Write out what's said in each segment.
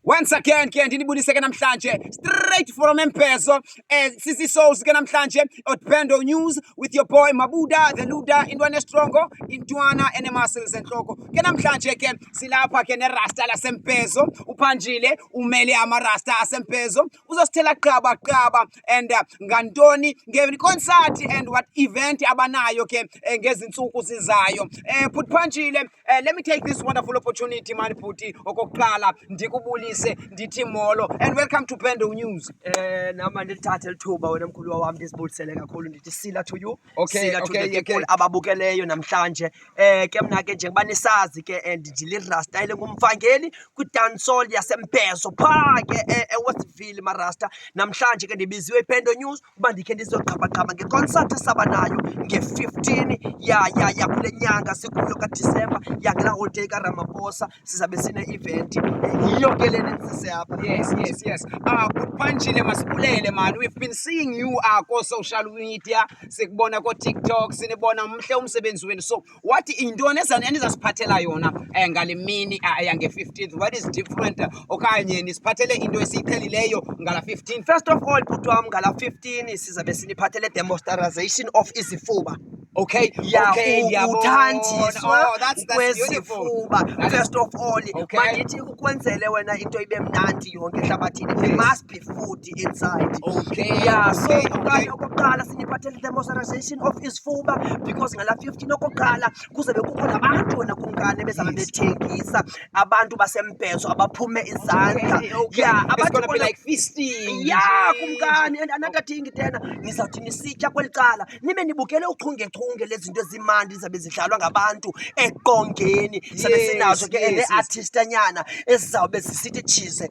Once again, ke ndinibudise ke namhlanje straight from Mpezo. IiSouls ke namhlanje at Bendo News with your boy Mabuda, the Luda, Indwane Strongo, Intwana and muscles and Troko. Ke namhlanje ke silapha ke nerasta laseMpezo, uPhanjile umele amarasta aseMpezo. Uzosithela qaba and ngantoni ngeconcert and what event abanayo ke ngezinsuku zizayo. Put Phanjile, let me take this wonderful opportunity man puti okokuqala ndikubulise ndithi molo and welcome to Bendo News. Nama ndithathe lithuba wena mkhulu wami ndisibulisele kakhulu ndithi sila to you. Okay, sila to okay, the people ababukeleyo namhlanje. Ke mna ke njengoba nisazi ke ndijile rasta ile ngumfangeli ku dancehall yaseMpezo pha ke eWestville marasta. Namhlanje ke ndibiziwe iBendo News kuba ndikhe ndizoqhaba ngeconcert esabanayo nge-15 ya kule nyanga sikuyo kaDisemba yangela holiday kaRamaphosa sizabe sine event yiyo ke lena sise apha. Yes. Phanjile masibulele man, we've been seeing you ko social media, sikubona ko TikTok, sinibona mhle umsebenzi wenu. So what intoni enizasiphathela yona ngale mini yange 15th? What is different okanye nisiphathele into esiqhelileyo ngala 15th? First of all bhuti wami ngala 15 sizabe siniphathele demonstration of izifuba. Okay. Uthanjiswa That's beautiful. First of all, okay. Mandithi ukwenzele wena into ibe mnandi yonke ehlabathini. There must be food inside. Okay. So okokuqala siniphathele demonstration of isifuba because ngala 15 okokuqala kuzabe kukho nabantu wena kumkani bezabe bethengisa abantu baseMpezo abaphume izandla. It's gonna be like feasting. Kumkani and another thing tena nizawuthi nisitya kwelicala nibe nibukele uchungechunge lezinto ezimandi zabe zidlalwa ngabantu eqongeni sabe sinazo ke neartistanyana ezizawube zisithi chize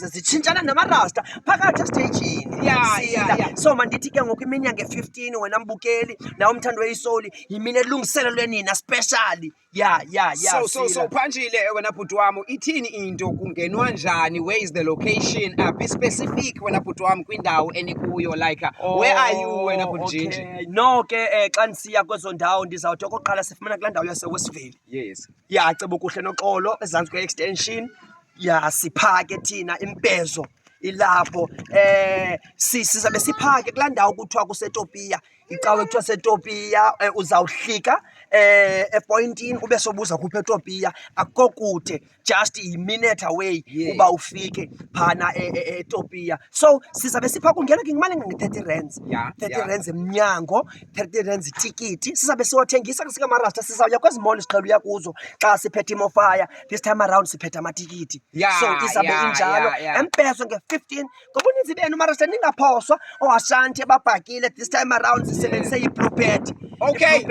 zitshintshana namarasta phakathi estagini. So mandithi ke ngoku imini yange 15 wena mbukeli nawe umthando weIiSouls yimini elungiselelwe nina specially. So Phanjile wena bhuti wami ithini into kungenwa njani? Where is the location? Be specific wena bhuti wami kwindawo enikuyo, like where are you wena bhuti? Okay. No ke xa ndisiya kwezo ndawo ndizawuthi okokuqala sifumana kulaa ndawo yaseWestville. Yes. Cebo kuhle noxolo ezantsi kwe-extension. Siphake thina iMpezo ilapho. Sizabe siphake kulaa ndawo kuthiwa kuseTopiya, icawe kuthiwa seTopiya. Uzawuhlika epointini ube sobuza kuphi eTopiya, akukho kude, just i-minute away uba ufike phana eTopiya. So sizabe siphaka ungena ke ngimali nge-30 rands. 30 rands emnyango, 30 rands itikiti. Sizabe siyothengisa sikamarasta, sizawuya kwezi mall siqhela uya kuzo xa siphethe imofaya. This time around siphethe amatikiti. So izabe injalo eMpezo nge-15 ngoba uninzi benu marasta ningaphoswa oAshanti babhakile. This time around sisebenzise i-Bluebird. Okay.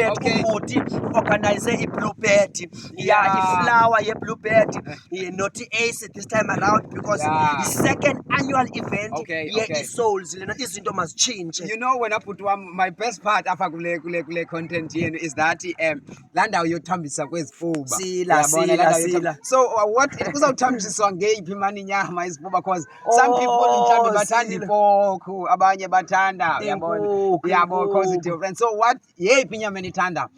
Ukuthi organize i-Bluebird. Iflower ye-Bluebird not Ace this time around because the second annual event IiSouls lena izinto mazichinje. You know when I put one, my best part apha kule content yenu is that la ndawo yothambisa kwezifuba. Sila. So what kuzawuthambiswa ngeyiphi mani inyama izifuba, because some people mhlawumbe bathanda ipork, abanye bathanda yabo because it's different. So what yeyiphi inyama enithanda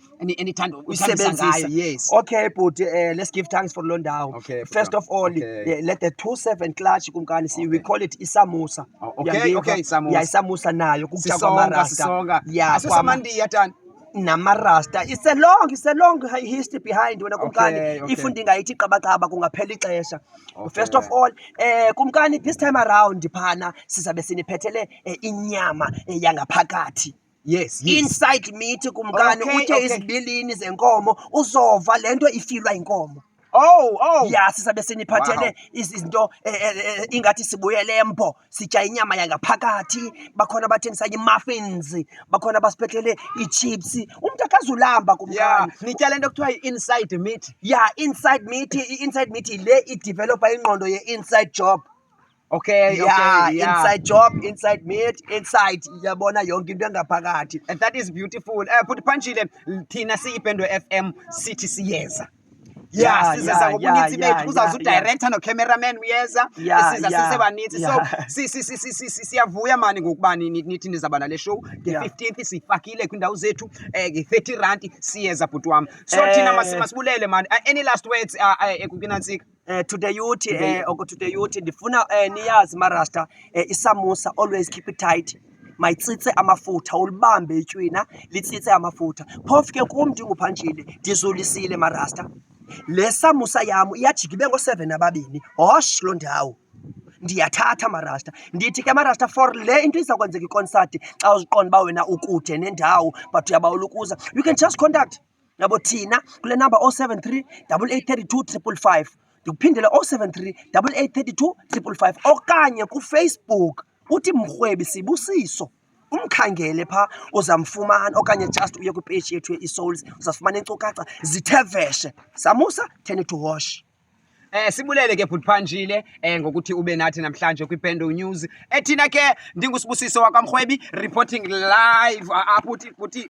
uthambisa ngayo? Yes. Okay but let's give thanks for lo ndawo. First of all let the 27 clutch kumkani we call it isamusa. Isamusa. Isamusa nayo kukutya kwamarasta. Asesamandiya tani namarasta. It's a long history behind wena kumkani. If ndingayithi qabaqaba kungaphela ixesha. First of all kumkani this time around phana sizabe siniphethele inyama yangaphakathi. Yes. Inside meat kumkani uthe izibilini zenkomo uzova lento ifilwa inkomo. Sizabe siniphathele izinto ingathi sibuyele embo, sitya inyama yangaphakathi. Bakhona bathengisa i-muffins, bakhona basiphethele i-chips. Umuntu akazulamba kumkani. Nitya lento kuthiwa i-inside meat. Inside meat. I-inside meat le idevelopa ingqondo ye-inside job. Inside job, inside meat, inside yabona yonke into engaphakathi. And that is beautiful. Put Phanjile thina siyiBendo FM sithi siyeza. Siza ngobunitsi bethu kuzaza udirector no-cameraman uyeza, siza sisebanitsi. So siyavuya mani ngokubani nithi nizaba nale show nge-15th sifakile kwindawo zethu nge-30 rand siyeza bhuti wami. So thina masibulele mani. Any last words kukinantsika? To the youth or to the youth ndifuna niyazi marasta isamusa always keep it tight mayitsitse amafutha ulibambe itywina litsitse amafutha phofu ke kum ndinguphanjile ndizulisile marasta le samusa yam iyajika ibe ngo-7 ababini hosh loo ndawo ndiyathatha marasta ndithi ke marasta for le into iza kwenzeka ikonsati xa uziqonda uba wena ukude nendawo but uyabawela ukuza you can just contact yabo thina kule number 073 8832 555 ndikuphindele 073 8832 555 okanye kufacebook uthi Mrhwebi Sibusiso umkhangele pha uzamfumana okanye just uye kwipage yethu ye-IiSouls uzafumana iinkcukacha zithe veshe samusa turn to wash. Sibulele ke bhuti Phanjile ngokuthi ube nathi namhlanje kwi-Bendo News. Thina ke ndinguSibusiso wakwaMrhwebi reporting live apho uthi